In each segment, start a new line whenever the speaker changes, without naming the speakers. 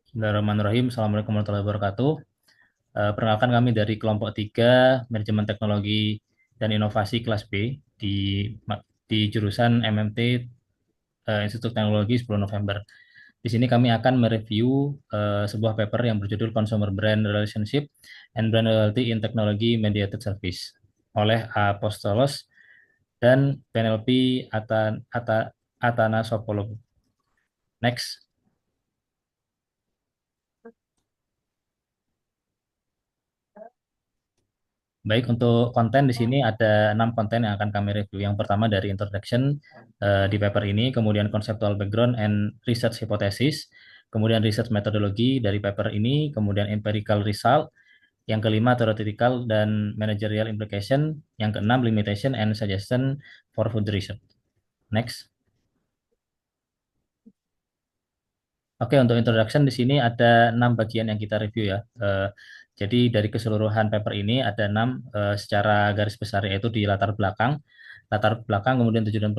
Bismillahirrahmanirrahim. Assalamualaikum warahmatullahi wabarakatuh. Perkenalkan kami dari kelompok 3 Manajemen Teknologi dan Inovasi kelas B di di jurusan MMT Institut Teknologi 10 November. Di sini kami akan mereview sebuah paper yang berjudul Consumer Brand Relationship and Brand Loyalty in Technology Mediated Service oleh Apostolos dan Penelope Atanasopoulos. Next. Baik, untuk konten di sini ada 6 konten yang akan kami review. Yang pertama dari introduction di paper ini, kemudian conceptual background and research hypothesis, kemudian research methodology dari paper ini, kemudian empirical result, yang kelima theoretical dan managerial implication, yang keenam limitation and suggestion for food research. Next. Oke, untuk introduction di sini ada 6 bagian yang kita review ya. Jadi dari keseluruhan paper ini ada 6 secara garis besar, yaitu di latar belakang, kemudian tujuan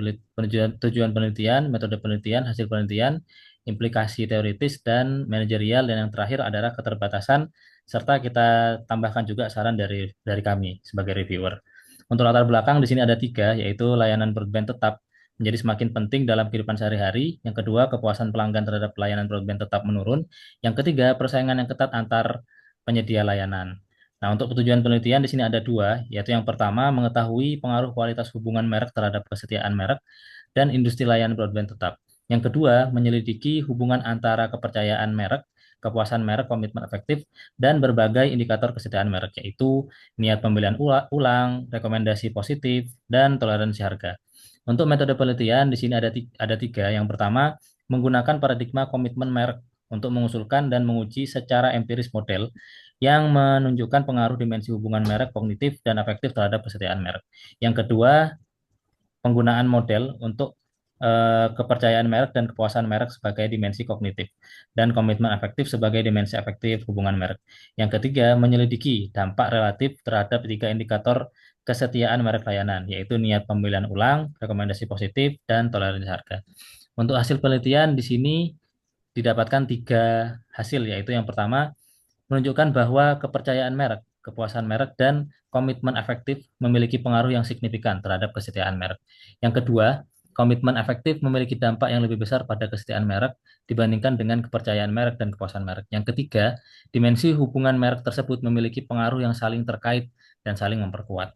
penelitian, metode penelitian, hasil penelitian, implikasi teoritis dan manajerial, dan yang terakhir adalah keterbatasan, serta kita tambahkan juga saran dari kami sebagai reviewer. Untuk latar belakang di sini ada 3, yaitu layanan broadband tetap menjadi semakin penting dalam kehidupan sehari-hari. Yang kedua, kepuasan pelanggan terhadap pelayanan broadband tetap menurun. Yang ketiga, persaingan yang ketat antar penyedia layanan. Nah, untuk tujuan penelitian di sini ada 2, yaitu yang pertama, mengetahui pengaruh kualitas hubungan merek terhadap kesetiaan merek dan industri layanan broadband tetap. Yang kedua, menyelidiki hubungan antara kepercayaan merek, kepuasan merek, komitmen efektif, dan berbagai indikator kesetiaan merek, yaitu niat pembelian ulang, rekomendasi positif, dan toleransi harga. Untuk metode penelitian di sini ada 3. Yang pertama, menggunakan paradigma komitmen merek untuk mengusulkan dan menguji secara empiris model yang menunjukkan pengaruh dimensi hubungan merek, kognitif, dan efektif terhadap kesetiaan merek. Yang kedua, penggunaan model untuk kepercayaan merek dan kepuasan merek sebagai dimensi kognitif dan komitmen efektif sebagai dimensi efektif hubungan merek. Yang ketiga, menyelidiki dampak relatif terhadap 3 indikator kesetiaan merek layanan, yaitu niat pembelian ulang, rekomendasi positif, dan toleransi harga. Untuk hasil penelitian di sini didapatkan 3 hasil, yaitu yang pertama, menunjukkan bahwa kepercayaan merek, kepuasan merek, dan komitmen efektif memiliki pengaruh yang signifikan terhadap kesetiaan merek. Yang kedua, komitmen efektif memiliki dampak yang lebih besar pada kesetiaan merek dibandingkan dengan kepercayaan merek dan kepuasan merek. Yang ketiga, dimensi hubungan merek tersebut memiliki pengaruh yang saling terkait dan saling memperkuat.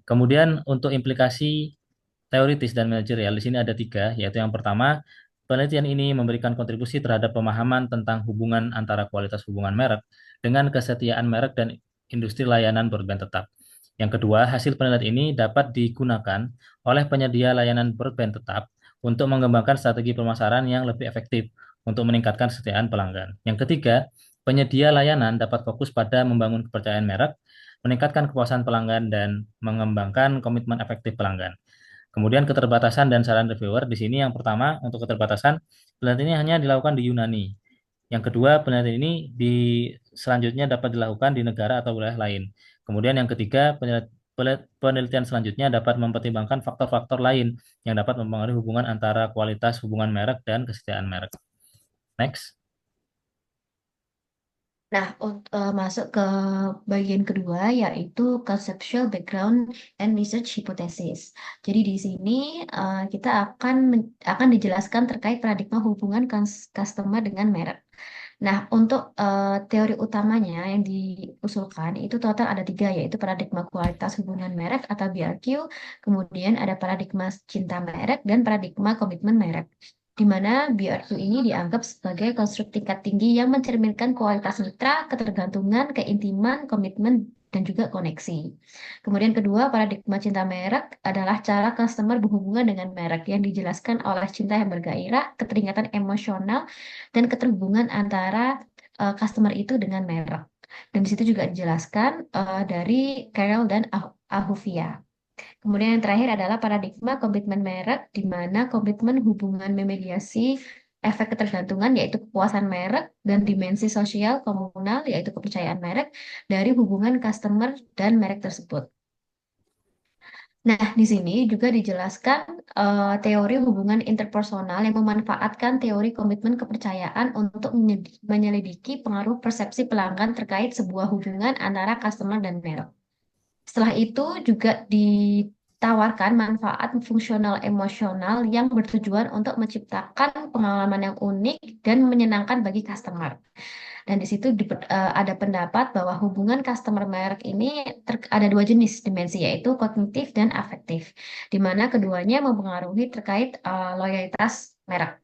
Kemudian untuk implikasi teoritis dan manajerial di sini ada 3, yaitu yang pertama, penelitian ini memberikan kontribusi terhadap pemahaman tentang hubungan antara kualitas hubungan merek dengan kesetiaan merek dan industri layanan broadband tetap. Yang kedua, hasil penelitian ini dapat digunakan oleh penyedia layanan broadband tetap untuk mengembangkan strategi pemasaran yang lebih efektif untuk meningkatkan kesetiaan pelanggan. Yang ketiga, penyedia layanan dapat fokus pada membangun kepercayaan merek, meningkatkan kepuasan pelanggan, dan mengembangkan komitmen efektif pelanggan. Kemudian keterbatasan dan saran reviewer di sini, yang pertama, untuk keterbatasan, penelitian ini hanya dilakukan di Yunani. Yang kedua, penelitian ini selanjutnya dapat dilakukan di negara atau wilayah lain. Kemudian yang ketiga, penelitian selanjutnya dapat mempertimbangkan faktor-faktor lain yang dapat mempengaruhi hubungan antara kualitas hubungan merek dan kesetiaan merek. Next.
Nah, masuk ke bagian kedua yaitu conceptual background and research hypothesis. Jadi di sini kita akan dijelaskan terkait paradigma hubungan customer dengan merek. Nah, untuk teori utamanya yang diusulkan itu total ada 3, yaitu paradigma kualitas hubungan merek atau BRQ, kemudian ada paradigma cinta merek, dan paradigma komitmen merek, di mana BRQ ini dianggap sebagai konstruk tingkat tinggi yang mencerminkan kualitas mitra, ketergantungan, keintiman, komitmen, dan juga koneksi. Kemudian kedua, paradigma cinta merek adalah cara customer berhubungan dengan merek yang dijelaskan oleh cinta yang bergairah, keterikatan emosional, dan keterhubungan antara customer itu dengan merek. Dan di situ juga dijelaskan dari Carroll dan Ahuvia. Kemudian yang terakhir adalah paradigma komitmen merek, di mana komitmen hubungan memediasi efek ketergantungan, yaitu kepuasan merek, dan dimensi sosial komunal, yaitu kepercayaan merek, dari hubungan customer dan merek tersebut. Nah, di sini juga dijelaskan teori hubungan interpersonal yang memanfaatkan teori komitmen kepercayaan untuk menyelidiki pengaruh persepsi pelanggan terkait sebuah hubungan antara customer dan merek. Setelah itu juga ditawarkan manfaat fungsional emosional yang bertujuan untuk menciptakan pengalaman yang unik dan menyenangkan bagi customer. Dan di situ ada pendapat bahwa hubungan customer merek ini ada dua jenis dimensi, yaitu kognitif dan afektif, di mana keduanya mempengaruhi terkait loyalitas merek.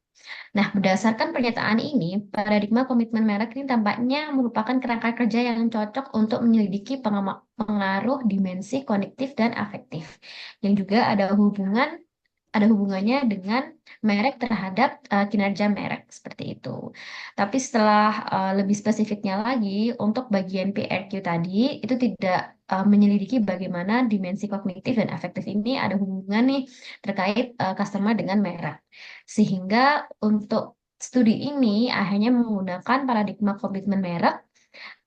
Nah, berdasarkan pernyataan ini, paradigma komitmen merek ini tampaknya merupakan kerangka kerja yang cocok untuk menyelidiki pengaruh dimensi kognitif dan afektif, yang juga ada hubungannya dengan merek terhadap kinerja merek seperti itu. Tapi setelah lebih spesifiknya lagi, untuk bagian PRQ tadi itu tidak menyelidiki bagaimana dimensi kognitif dan afektif ini ada hubungan nih terkait customer dengan merek. Sehingga untuk studi ini akhirnya menggunakan paradigma komitmen merek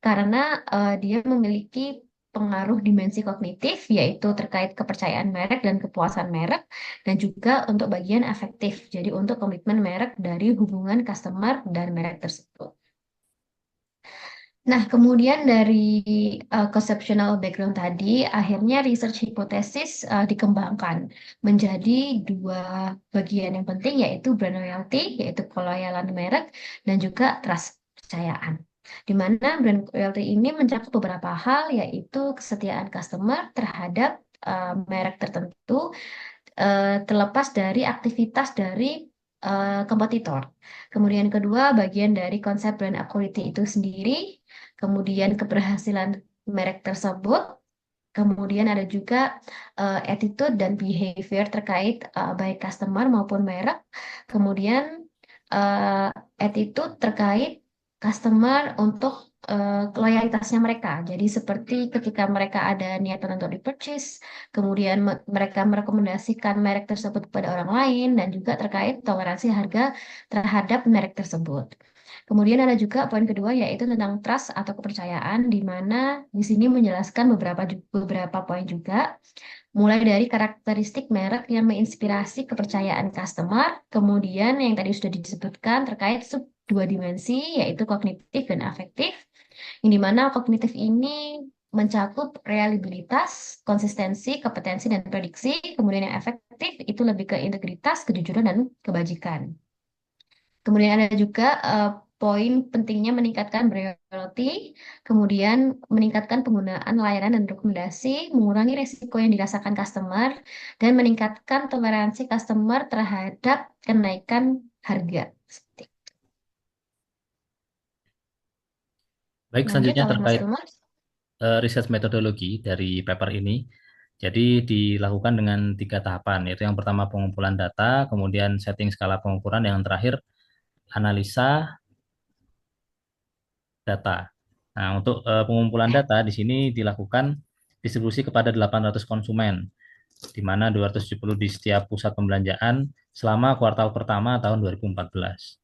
karena dia memiliki pengaruh dimensi kognitif, yaitu terkait kepercayaan merek dan kepuasan merek, dan juga untuk bagian efektif, jadi untuk komitmen merek dari hubungan customer dan merek tersebut. Nah, kemudian dari conceptual background tadi, akhirnya research hipotesis dikembangkan menjadi dua bagian yang penting, yaitu brand loyalty, yaitu keloyalan merek, dan juga trust, kepercayaan. Di mana brand loyalty ini mencakup beberapa hal, yaitu kesetiaan customer terhadap merek tertentu, terlepas dari aktivitas dari kompetitor. Kemudian kedua, bagian dari konsep brand equity itu sendiri, kemudian keberhasilan merek tersebut, kemudian ada juga attitude dan behavior terkait baik customer maupun merek, kemudian uh, attitude terkait customer untuk loyalitasnya mereka. Jadi seperti ketika mereka ada niatan untuk di-purchase, kemudian mereka merekomendasikan merek tersebut kepada orang lain, dan juga terkait toleransi harga terhadap merek tersebut. Kemudian ada juga poin kedua, yaitu tentang trust atau kepercayaan, di mana di sini menjelaskan beberapa poin juga, mulai dari karakteristik merek yang menginspirasi kepercayaan customer, kemudian yang tadi sudah disebutkan terkait sub dua dimensi, yaitu kognitif dan afektif, yang dimana kognitif ini mencakup reliabilitas, konsistensi, kompetensi, dan prediksi, kemudian yang efektif itu lebih ke integritas, kejujuran, dan kebajikan. Kemudian ada juga poin pentingnya meningkatkan loyalty, kemudian meningkatkan penggunaan layanan dan rekomendasi, mengurangi resiko yang dirasakan customer, dan meningkatkan toleransi customer terhadap kenaikan harga.
Baik,
Lanjut
selanjutnya
oleh Mas
terkait
Ilman.
riset metodologi dari paper ini. Jadi dilakukan dengan tiga tahapan, yaitu yang pertama pengumpulan data, kemudian setting skala pengukuran, yang terakhir analisa data. Nah, untuk pengumpulan data di sini dilakukan distribusi kepada 800 konsumen, di mana 270 di setiap pusat pembelanjaan selama kuartal pertama tahun 2014.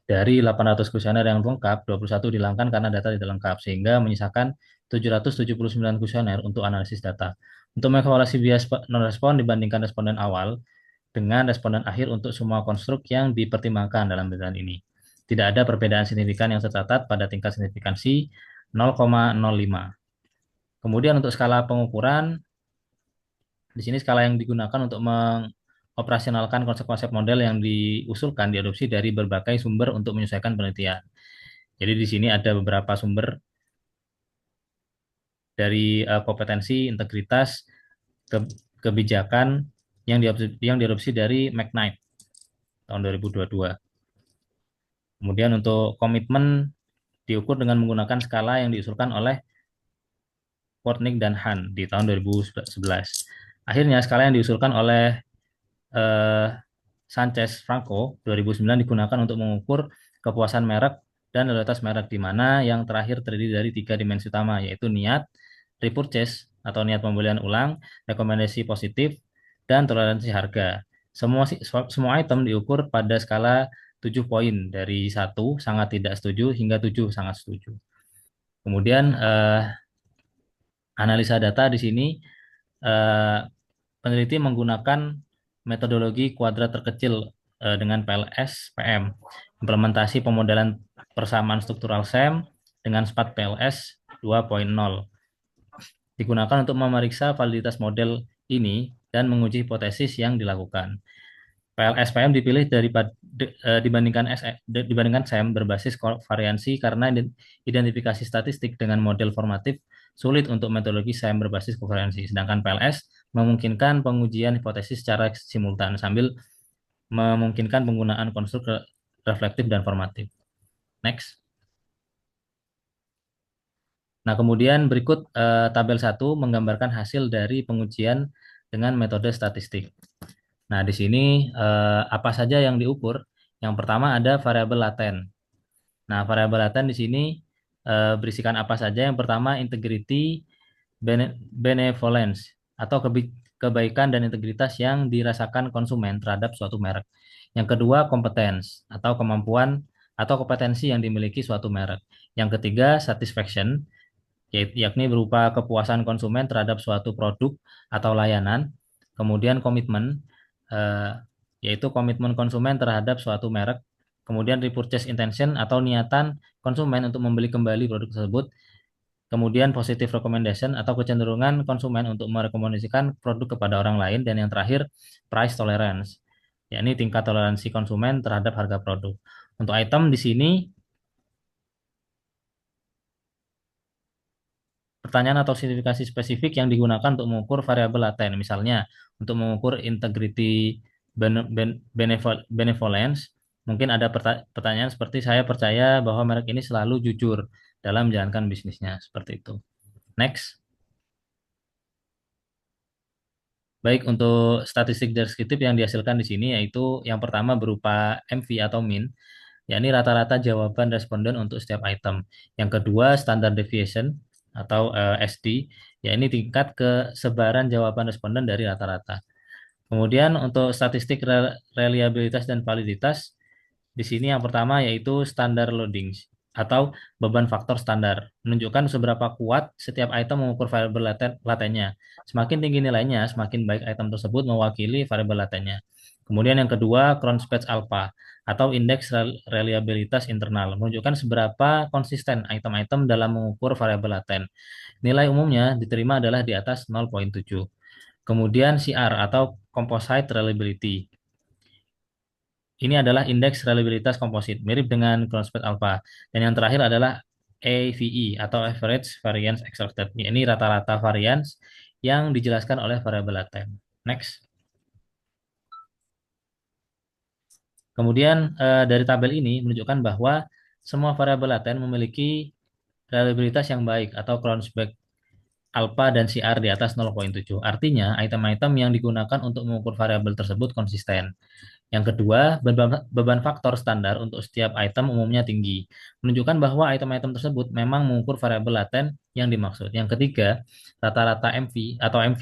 Dari 800 kuesioner yang lengkap, 21 dihilangkan karena data tidak lengkap, sehingga menyisakan 779 kuesioner untuk analisis data. Untuk mengevaluasi bias non-respon dibandingkan responden awal dengan responden akhir untuk semua konstruk yang dipertimbangkan dalam penelitian ini. Tidak ada perbedaan signifikan yang tercatat pada tingkat signifikansi 0,05. Kemudian untuk skala pengukuran, di sini skala yang digunakan untuk mengoperasionalkan konsep-konsep model yang diusulkan diadopsi dari berbagai sumber untuk menyesuaikan penelitian. Jadi di sini ada beberapa sumber dari kompetensi, integritas, kebijakan yang diadopsi dari McKnight tahun 2022. Kemudian untuk komitmen diukur dengan menggunakan skala yang diusulkan oleh Portnik dan Han di tahun 2011. Akhirnya skala yang diusulkan oleh eh, Sanchez Franco 2009 digunakan untuk mengukur kepuasan merek dan loyalitas merek, di mana yang terakhir terdiri dari tiga dimensi utama, yaitu niat, repurchase atau niat pembelian ulang, rekomendasi positif, dan toleransi harga. Semua item diukur pada skala 7 poin dari 1 sangat tidak setuju hingga 7 sangat setuju. Kemudian analisa data di sini eh, peneliti menggunakan metodologi kuadrat terkecil dengan PLS PM, implementasi pemodelan persamaan struktural SEM dengan SPAT PLS 2.0. Digunakan untuk memeriksa validitas model ini dan menguji hipotesis yang dilakukan. PLSPM dipilih dibandingkan SEM berbasis variansi karena identifikasi statistik dengan model formatif sulit untuk metodologi SEM berbasis kovariansi. Sedangkan PLS memungkinkan pengujian hipotesis secara simultan sambil memungkinkan penggunaan konstruk reflektif dan formatif. Next. Nah, kemudian berikut tabel 1 menggambarkan hasil dari pengujian dengan metode statistik. Nah, di sini apa saja yang diukur? Yang pertama ada variabel laten. Nah, variabel laten di sini berisikan apa saja? Yang pertama integrity benevolence atau kebaikan dan integritas yang dirasakan konsumen terhadap suatu merek. Yang kedua competence atau kemampuan atau kompetensi yang dimiliki suatu merek. Yang ketiga satisfaction yakni berupa kepuasan konsumen terhadap suatu produk atau layanan. Kemudian komitmen, eh, yaitu komitmen konsumen terhadap suatu merek. Kemudian repurchase intention atau niatan konsumen untuk membeli kembali produk tersebut. Kemudian positive recommendation atau kecenderungan konsumen untuk merekomendasikan produk kepada orang lain. Dan yang terakhir price tolerance, yakni tingkat toleransi konsumen terhadap harga produk. Untuk item di sini pertanyaan atau spesifikasi spesifik yang digunakan untuk mengukur variabel laten. Misalnya, untuk mengukur integrity benevolence, mungkin ada pertanyaan seperti saya percaya bahwa merek ini selalu jujur dalam menjalankan bisnisnya. Seperti itu. Next. Baik, untuk statistik deskriptif yang dihasilkan di sini yaitu yang pertama berupa MV atau min, yakni rata-rata jawaban responden untuk setiap item. Yang kedua, standard deviation atau SD, yakni tingkat kesebaran jawaban responden dari rata-rata. Kemudian untuk statistik reliabilitas dan validitas, di sini yang pertama yaitu standar loading atau beban faktor standar, menunjukkan seberapa kuat setiap item mengukur variabel latennya. Semakin tinggi nilainya, semakin baik item tersebut mewakili variabel latennya. Kemudian yang kedua, Cronspach alpha atau indeks reliabilitas internal, menunjukkan seberapa konsisten item-item dalam mengukur variabel laten. Nilai umumnya diterima adalah di atas 0,7. Kemudian CR atau Composite Reliability. Ini adalah indeks reliabilitas komposit, mirip dengan Cronspach alpha. Dan yang terakhir adalah AVE atau Average Variance Extracted. Ini rata-rata variance yang dijelaskan oleh variabel laten. Next. Kemudian dari tabel ini menunjukkan bahwa semua variabel laten memiliki reliabilitas yang baik atau Cronspach alpha dan CR di atas 0,7. Artinya, item-item yang digunakan untuk mengukur variabel tersebut konsisten. Yang kedua, beban faktor standar untuk setiap item umumnya tinggi, menunjukkan bahwa item-item tersebut memang mengukur variabel laten yang dimaksud. Yang ketiga, rata-rata MV atau MV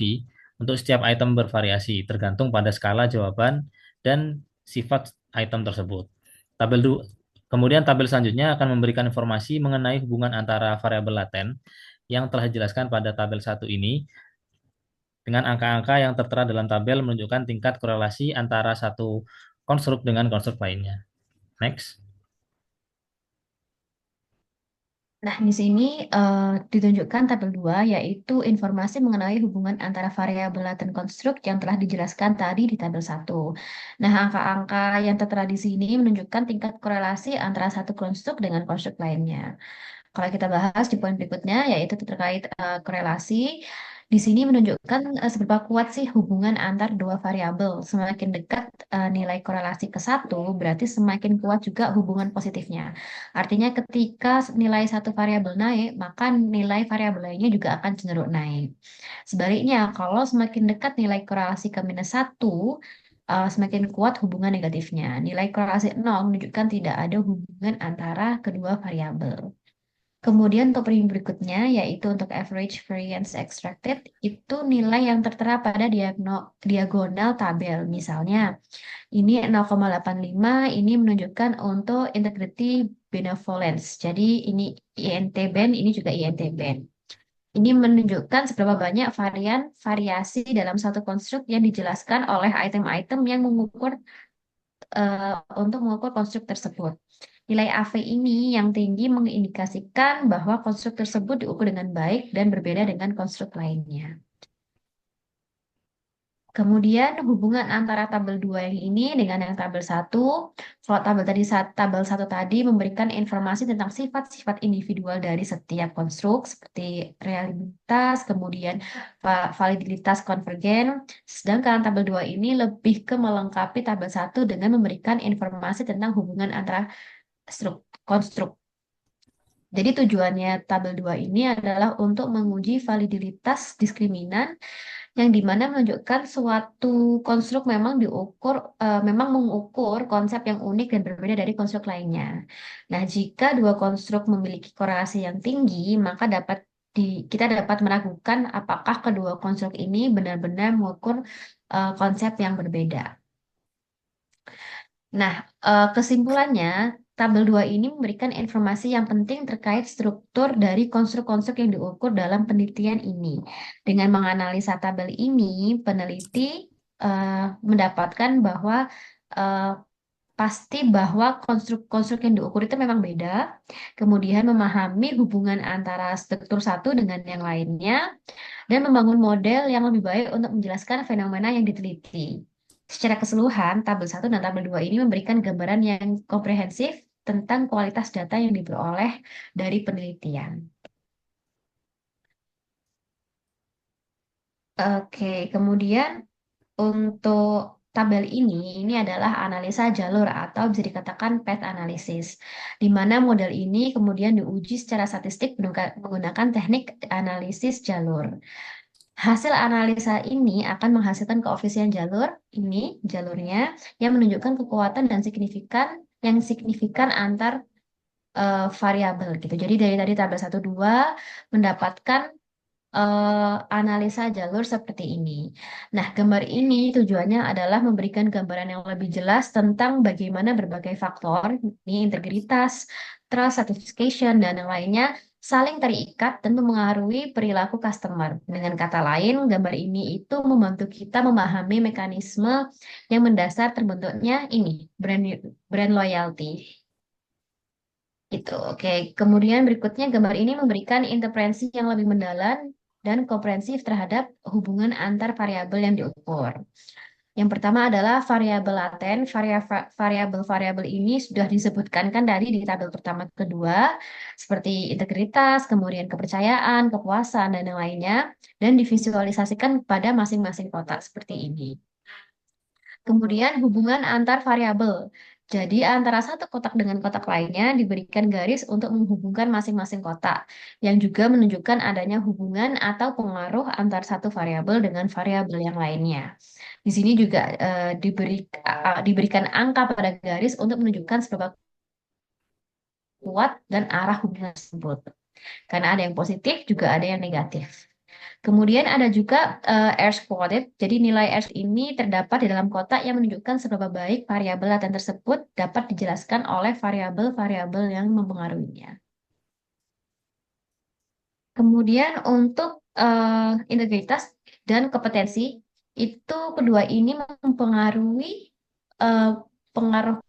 untuk setiap item bervariasi, tergantung pada skala jawaban dan sifat item tersebut. Kemudian tabel selanjutnya akan memberikan informasi mengenai hubungan antara variabel laten yang telah dijelaskan pada tabel 1 ini dengan angka-angka yang tertera dalam tabel menunjukkan tingkat korelasi antara satu konstruk dengan konstruk lainnya. Next.
Nah, di sini ditunjukkan tabel 2, yaitu informasi mengenai hubungan antara variabel laten konstruk yang telah dijelaskan tadi di tabel 1. Nah, angka-angka yang tertera di sini menunjukkan tingkat korelasi antara satu konstruk dengan konstruk lainnya. Kalau kita bahas di poin berikutnya, yaitu terkait korelasi, di sini menunjukkan seberapa kuat sih hubungan antar dua variabel. Semakin dekat nilai korelasi ke satu, berarti semakin kuat juga hubungan positifnya. Artinya ketika nilai satu variabel naik, maka nilai variabel lainnya juga akan cenderung naik. Sebaliknya, kalau semakin dekat nilai korelasi ke minus satu, semakin kuat hubungan negatifnya. Nilai korelasi 0 menunjukkan tidak ada hubungan antara kedua variabel. Kemudian untuk periode berikutnya, yaitu untuk average variance extracted, itu nilai yang tertera pada diagonal tabel. Misalnya, ini 0,85, ini menunjukkan untuk integrity benevolence. Jadi ini INT band, ini juga INT band. Ini menunjukkan seberapa banyak variasi dalam satu konstruk yang dijelaskan oleh item-item yang untuk mengukur konstruk tersebut. Nilai AV ini yang tinggi mengindikasikan bahwa konstruk tersebut diukur dengan baik dan berbeda dengan konstruk lainnya. Kemudian hubungan antara tabel 2 yang ini dengan yang tabel 1. Kalau tabel 1 tadi memberikan informasi tentang sifat-sifat individual dari setiap konstruk seperti reliabilitas, kemudian validitas konvergen. Sedangkan tabel 2 ini lebih ke melengkapi tabel 1 dengan memberikan informasi tentang hubungan antara konstruk. Jadi tujuannya tabel 2 ini adalah untuk menguji validitas diskriminan yang dimana menunjukkan suatu konstruk memang mengukur konsep yang unik dan berbeda dari konstruk lainnya. Nah, jika dua konstruk memiliki korelasi yang tinggi, maka kita dapat meragukan apakah kedua konstruk ini benar-benar mengukur konsep yang berbeda. Nah, kesimpulannya, tabel 2 ini memberikan informasi yang penting terkait struktur dari konstruk-konstruk yang diukur dalam penelitian ini. Dengan menganalisa tabel ini, peneliti mendapatkan bahwa eh, pasti bahwa konstruk-konstruk yang diukur itu memang beda, kemudian memahami hubungan antara struktur satu dengan yang lainnya, dan membangun model yang lebih baik untuk menjelaskan fenomena yang diteliti. Secara keseluruhan, tabel 1 dan tabel 2 ini memberikan gambaran yang komprehensif tentang kualitas data yang diperoleh dari penelitian. Oke, kemudian untuk tabel ini adalah analisa jalur atau bisa dikatakan path analysis, di mana model ini kemudian diuji secara statistik menggunakan teknik analisis jalur. Hasil analisa ini akan menghasilkan koefisien jalurnya yang menunjukkan kekuatan dan signifikan antar variabel gitu. Jadi dari tadi tabel 1 2 mendapatkan analisa jalur seperti ini. Nah, gambar ini tujuannya adalah memberikan gambaran yang lebih jelas tentang bagaimana berbagai faktor, ini integritas, trust, certification, dan yang lainnya saling terikat dan memengaruhi perilaku customer. Dengan kata lain, gambar ini itu membantu kita memahami mekanisme yang mendasar terbentuknya brand loyalty. Gitu. Oke, kemudian berikutnya gambar ini memberikan intervensi yang lebih mendalam dan komprehensif terhadap hubungan antar variabel yang diukur. Yang pertama adalah variabel laten. Variabel-variabel ini sudah disebutkan kan tadi di tabel pertama kedua, seperti integritas, kemudian kepercayaan, kepuasan, dan yang lainnya, dan divisualisasikan pada masing-masing kotak seperti ini. Kemudian hubungan antar variabel. Jadi antara satu kotak dengan kotak lainnya diberikan garis untuk menghubungkan masing-masing kotak, yang juga menunjukkan adanya hubungan atau pengaruh antar satu variabel dengan variabel yang lainnya. Di sini juga diberikan angka pada garis untuk menunjukkan seberapa kuat dan arah hubungan tersebut. Karena ada yang positif, juga ada yang negatif. Kemudian ada juga R quoted. Jadi nilai R ini terdapat di dalam kotak yang menunjukkan seberapa baik variabel laten tersebut dapat dijelaskan oleh variabel-variabel yang mempengaruhinya. Kemudian untuk integritas dan kompetensi itu kedua ini mempengaruhi eh, pengaruh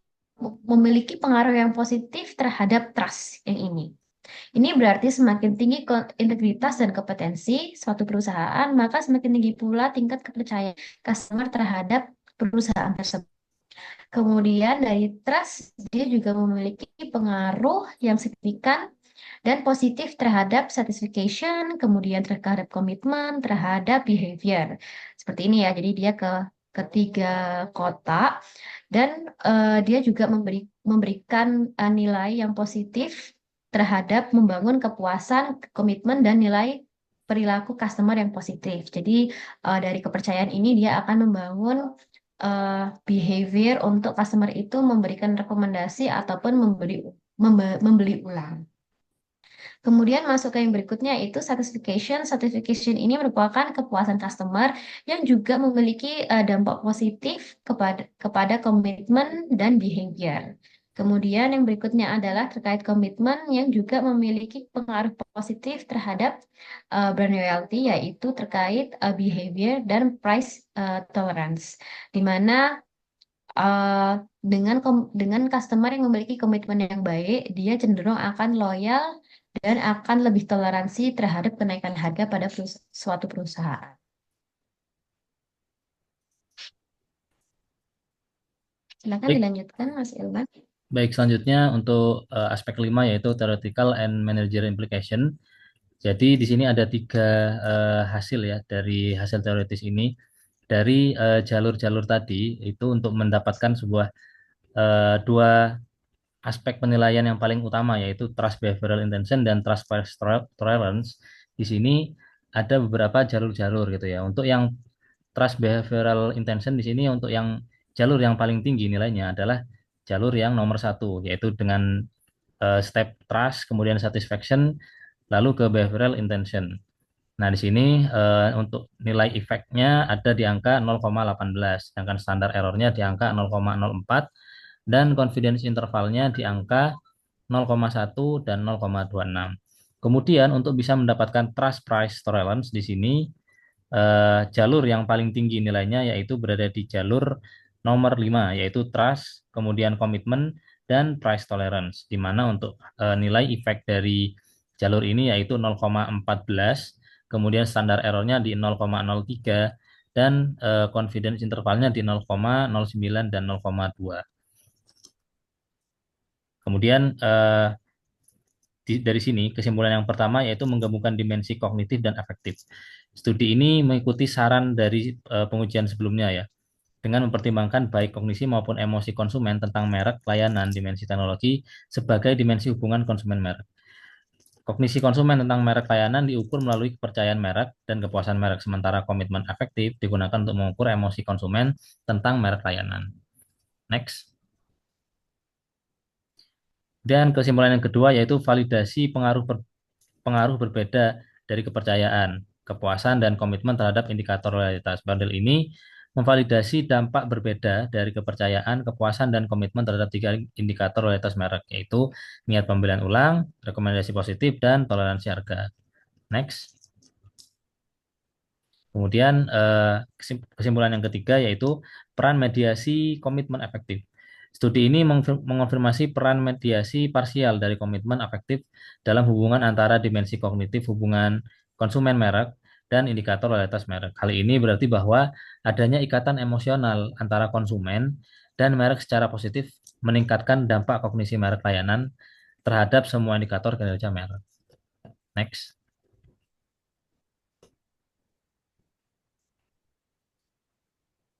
memiliki pengaruh yang positif terhadap trust yang ini. Ini berarti semakin tinggi integritas dan kompetensi suatu perusahaan, maka semakin tinggi pula tingkat kepercayaan customer terhadap perusahaan tersebut. Kemudian dari trust, dia juga memiliki pengaruh yang signifikan dan positif terhadap satisfaction, kemudian terhadap komitmen, terhadap behavior. Seperti ini ya, jadi dia ke ketiga kotak dan dia juga memberikan nilai yang positif terhadap membangun kepuasan, komitmen, dan nilai perilaku customer yang positif. Jadi dari kepercayaan ini dia akan membangun behavior untuk customer itu memberikan rekomendasi ataupun membeli ulang. Kemudian masuk ke yang berikutnya itu satisfaction. Satisfaction ini merupakan kepuasan customer yang juga memiliki dampak positif kepada komitmen dan behavior. Kemudian yang berikutnya adalah terkait komitmen yang juga memiliki pengaruh positif terhadap brand loyalty, yaitu terkait behavior dan price tolerance, di mana uh, dengan customer yang memiliki komitmen yang baik, dia cenderung akan loyal dan akan lebih toleransi terhadap kenaikan harga pada suatu perusahaan. Silakan
Baik,
dilanjutkan, Mas Ilman.
baik selanjutnya untuk aspek kelima yaitu theoretical and managerial implication. Jadi di sini ada tiga hasil ya dari hasil teoritis ini. Dari jalur-jalur tadi itu untuk mendapatkan sebuah dua aspek penilaian yang paling utama yaitu trust behavioral intention dan trust price tolerance. Di sini ada beberapa jalur-jalur gitu ya. Untuk yang trust behavioral intention di sini untuk yang jalur yang paling tinggi nilainya adalah jalur yang nomor satu yaitu dengan step trust kemudian satisfaction lalu ke behavioral intention. Nah, di sini untuk nilai efeknya ada di angka 0,18, sedangkan standar errornya di angka 0,04 dan confidence intervalnya di angka 0,1 dan 0,26. Kemudian untuk bisa mendapatkan trust price tolerance di sini jalur yang paling tinggi nilainya yaitu berada di jalur nomor 5 yaitu trust, kemudian komitmen dan price tolerance di mana untuk nilai efek dari jalur ini yaitu 0,14, kemudian standar errornya di 0,03 dan confidence intervalnya di 0,09 dan 0,2. Kemudian dari sini kesimpulan yang pertama yaitu menggabungkan dimensi kognitif dan afektif. Studi ini mengikuti saran dari pengujian sebelumnya ya, dengan mempertimbangkan baik kognisi maupun emosi konsumen tentang merek, layanan, dimensi teknologi sebagai dimensi hubungan konsumen merek. Kognisi konsumen tentang merek layanan diukur melalui kepercayaan merek dan kepuasan merek, sementara komitmen afektif digunakan untuk mengukur emosi konsumen tentang merek layanan. Next. Dan kesimpulan yang kedua yaitu validasi pengaruh berbeda dari kepercayaan, kepuasan, dan komitmen terhadap indikator loyalitas. Bundle ini memvalidasi dampak berbeda dari kepercayaan, kepuasan, dan komitmen terhadap tiga indikator loyalitas merek, yaitu niat pembelian ulang, rekomendasi positif, dan toleransi harga. Next. Kemudian kesimpulan yang ketiga yaitu peran mediasi komitmen efektif. Studi ini mengonfirmasi peran mediasi parsial dari komitmen efektif dalam hubungan antara dimensi kognitif hubungan konsumen merek dan indikator loyalitas merek. Hal ini berarti bahwa adanya ikatan emosional antara konsumen dan merek secara positif meningkatkan dampak kognisi merek layanan terhadap semua indikator kinerja merek. Next.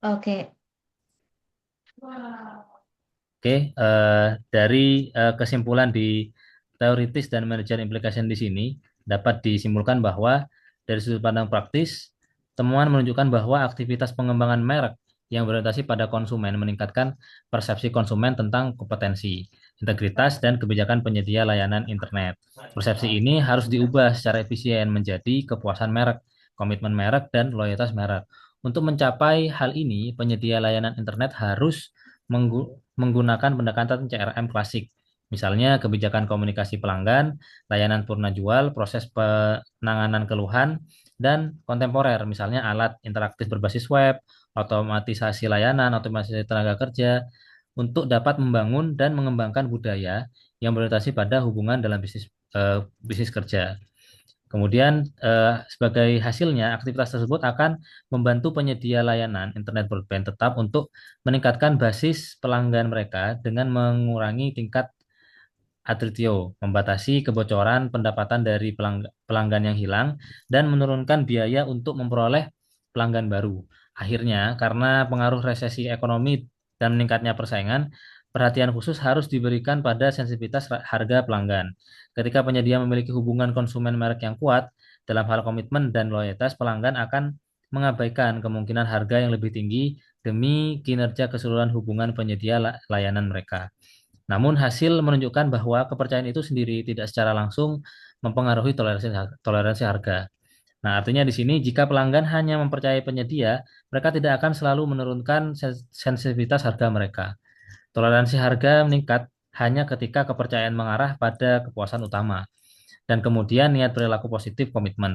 Oke.
Oke, dari kesimpulan di teoritis dan manajer implication di sini dapat disimpulkan bahwa dari sudut pandang praktis, temuan menunjukkan bahwa aktivitas pengembangan merek yang berorientasi pada konsumen meningkatkan persepsi konsumen tentang kompetensi, integritas, dan kebijakan penyedia layanan internet. Persepsi ini harus diubah secara efisien menjadi kepuasan merek, komitmen merek, dan loyalitas merek. Untuk mencapai hal ini, penyedia layanan internet harus menggunakan pendekatan CRM klasik. Misalnya kebijakan komunikasi pelanggan, layanan purna jual, proses penanganan keluhan, dan kontemporer, misalnya alat interaktif berbasis web, otomatisasi layanan, otomatisasi tenaga kerja, untuk dapat membangun dan mengembangkan budaya yang berorientasi pada hubungan dalam bisnis kerja. Kemudian sebagai hasilnya aktivitas tersebut akan membantu penyedia layanan internet broadband tetap untuk meningkatkan basis pelanggan mereka dengan mengurangi tingkat atritio, membatasi kebocoran pendapatan dari pelanggan yang hilang dan menurunkan biaya untuk memperoleh pelanggan baru. Akhirnya, karena pengaruh resesi ekonomi dan meningkatnya persaingan, perhatian khusus harus diberikan pada sensitivitas harga pelanggan. Ketika penyedia memiliki hubungan konsumen merek yang kuat, dalam hal komitmen dan loyalitas, pelanggan akan mengabaikan kemungkinan harga yang lebih tinggi demi kinerja keseluruhan hubungan penyedia layanan mereka. Namun hasil menunjukkan bahwa kepercayaan itu sendiri tidak secara langsung mempengaruhi toleransi harga. Nah, artinya di sini jika pelanggan hanya mempercayai penyedia, mereka tidak akan selalu menurunkan sensitivitas harga mereka. Toleransi harga meningkat hanya ketika kepercayaan mengarah pada kepuasan utama. Dan kemudian niat perilaku positif komitmen.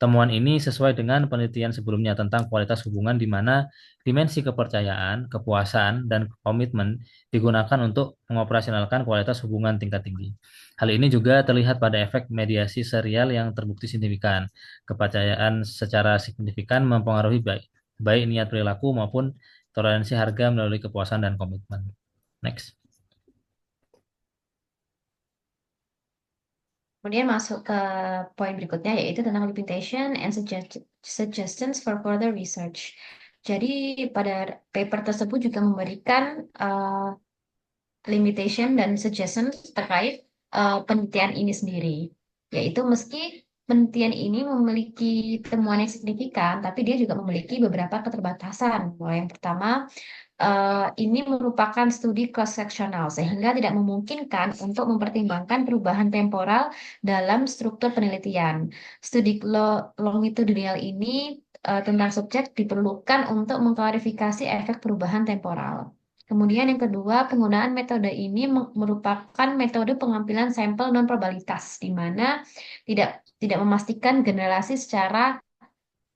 Temuan ini sesuai dengan penelitian sebelumnya tentang kualitas hubungan di mana dimensi kepercayaan, kepuasan, dan komitmen digunakan untuk mengoperasionalkan kualitas hubungan tingkat tinggi. Hal ini juga terlihat pada efek mediasi serial yang terbukti signifikan. Kepercayaan secara signifikan mempengaruhi baik niat perilaku maupun toleransi harga melalui kepuasan dan komitmen. Next.
Kemudian masuk ke poin berikutnya yaitu tentang limitation and suggestions for further research. Jadi pada paper tersebut juga memberikan limitation dan suggestions terkait penelitian ini sendiri. Yaitu meski penelitian ini memiliki temuan yang signifikan, tapi dia juga memiliki beberapa keterbatasan. Bahwa yang pertama, ini merupakan studi cross-sectional sehingga tidak memungkinkan untuk mempertimbangkan perubahan temporal dalam struktur penelitian. Studi longitudinal ini tentang subjek diperlukan untuk mengklarifikasi efek perubahan temporal. Kemudian yang kedua, penggunaan metode ini merupakan metode pengambilan sampel non-probabilitas, di mana tidak tidak memastikan generasi secara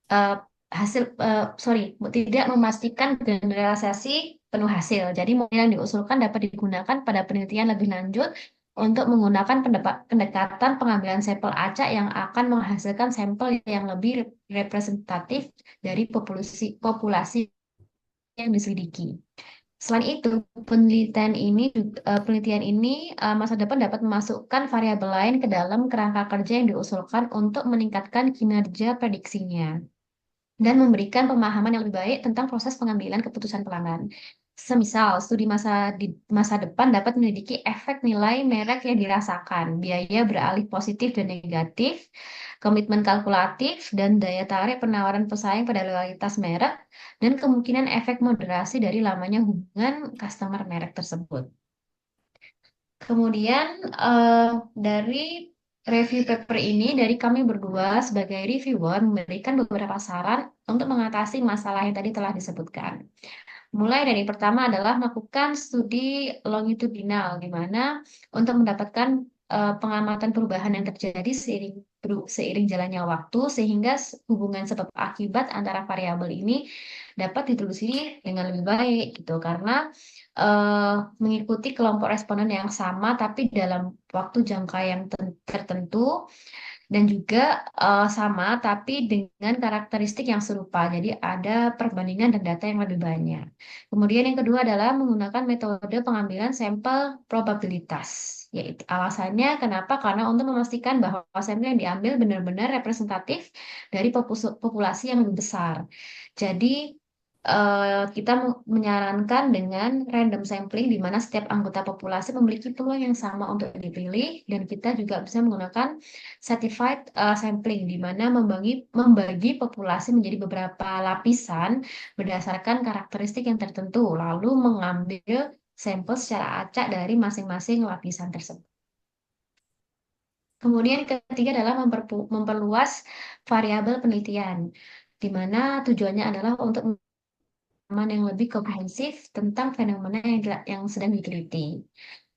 eh, hasil sorry tidak memastikan generalisasi penuh hasil. Jadi model yang diusulkan dapat digunakan pada penelitian lebih lanjut untuk menggunakan pendekatan pengambilan sampel acak yang akan menghasilkan sampel yang lebih representatif dari populasi yang diselidiki. Selain itu, penelitian ini masa depan dapat memasukkan variabel lain ke dalam kerangka kerja yang diusulkan untuk meningkatkan kinerja prediksinya dan memberikan pemahaman yang lebih baik tentang proses pengambilan keputusan pelanggan. Semisal, studi di masa depan dapat menyelidiki efek nilai merek yang dirasakan, biaya beralih positif dan negatif, komitmen kalkulatif, dan daya tarik penawaran pesaing pada loyalitas merek, dan kemungkinan efek moderasi dari lamanya hubungan customer merek tersebut. Kemudian dari review paper ini dari kami berdua sebagai reviewer memberikan beberapa saran untuk mengatasi masalah yang tadi telah disebutkan. Mulai dari pertama adalah melakukan studi longitudinal, di mana untuk mendapatkan pengamatan perubahan yang terjadi seiring jalannya waktu, sehingga hubungan sebab akibat antara variabel ini dapat ditelusuri dengan lebih baik, gitu. Karena mengikuti kelompok responden yang sama, tapi dalam waktu jangka yang tertentu dan juga sama tapi dengan karakteristik yang serupa. Jadi ada perbandingan dan data yang lebih banyak. Kemudian yang kedua adalah menggunakan metode pengambilan sampel probabilitas. Yaitu alasannya kenapa? Karena untuk memastikan bahwa sampel yang diambil benar-benar representatif dari populasi yang lebih besar. Jadi kita menyarankan dengan random sampling di mana setiap anggota populasi memiliki peluang yang sama untuk dipilih dan kita juga bisa menggunakan stratified sampling di mana membagi populasi menjadi beberapa lapisan berdasarkan karakteristik yang tertentu lalu mengambil sampel secara acak dari masing-masing lapisan tersebut. Kemudian ketiga adalah memperluas variabel penelitian di mana tujuannya adalah untuk pemahaman yang lebih komprehensif tentang fenomena yang sedang diteliti.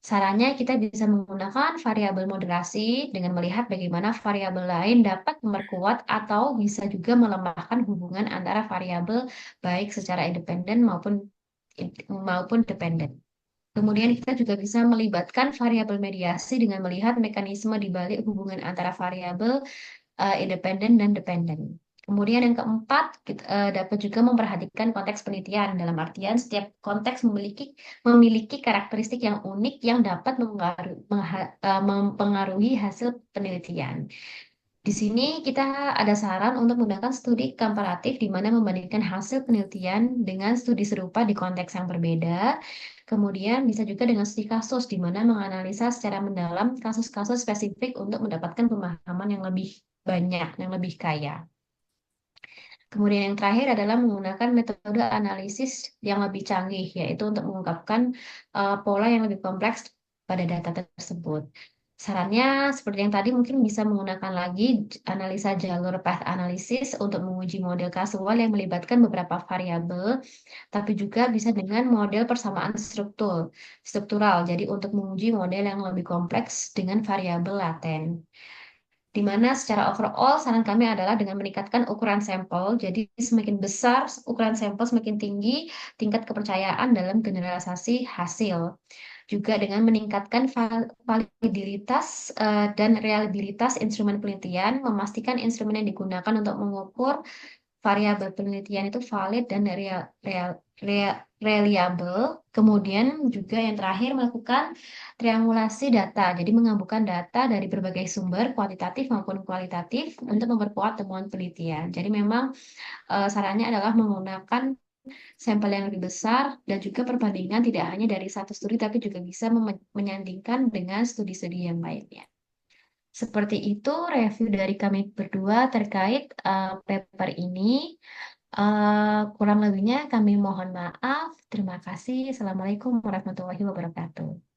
Sarannya kita bisa menggunakan variabel moderasi dengan melihat bagaimana variabel lain dapat memperkuat atau bisa juga melemahkan hubungan antara variabel baik secara independen maupun dependen. Kemudian kita juga bisa melibatkan variabel mediasi dengan melihat mekanisme di balik hubungan antara variabel independen dan dependen. Kemudian yang keempat, kita dapat juga memperhatikan konteks penelitian. Dalam artian, setiap konteks memiliki karakteristik yang unik yang dapat mempengaruhi hasil penelitian. Di sini kita ada saran untuk menggunakan studi komparatif di mana membandingkan hasil penelitian dengan studi serupa di konteks yang berbeda. Kemudian bisa juga dengan studi kasus di mana menganalisa secara mendalam kasus-kasus spesifik untuk mendapatkan pemahaman yang lebih banyak, yang lebih kaya. Kemudian yang terakhir adalah menggunakan metode analisis yang lebih canggih, yaitu untuk mengungkapkan pola yang lebih kompleks pada data tersebut. Sarannya seperti yang tadi mungkin bisa menggunakan lagi analisa jalur path analysis untuk menguji model kasual yang melibatkan beberapa variabel, tapi juga bisa dengan model persamaan struktural. Jadi untuk menguji model yang lebih kompleks dengan variabel laten. Di mana secara overall saran kami adalah dengan meningkatkan ukuran sampel. Jadi semakin besar ukuran sampel, semakin tinggi tingkat kepercayaan dalam generalisasi hasil. Juga dengan meningkatkan validitas dan reliabilitas instrumen penelitian, memastikan instrumen yang digunakan untuk mengukur variabel penelitian itu valid dan reliable. Kemudian juga yang terakhir melakukan triangulasi data, jadi menggabungkan data dari berbagai sumber kuantitatif maupun kualitatif untuk memperkuat temuan penelitian. Jadi memang sarannya adalah menggunakan sampel yang lebih besar dan juga perbandingan tidak hanya dari satu studi tapi juga bisa menyandingkan dengan studi-studi yang lainnya. Seperti itu review dari kami berdua terkait paper ini. Kurang lebihnya kami mohon maaf. Terima kasih. Assalamualaikum warahmatullahi wabarakatuh.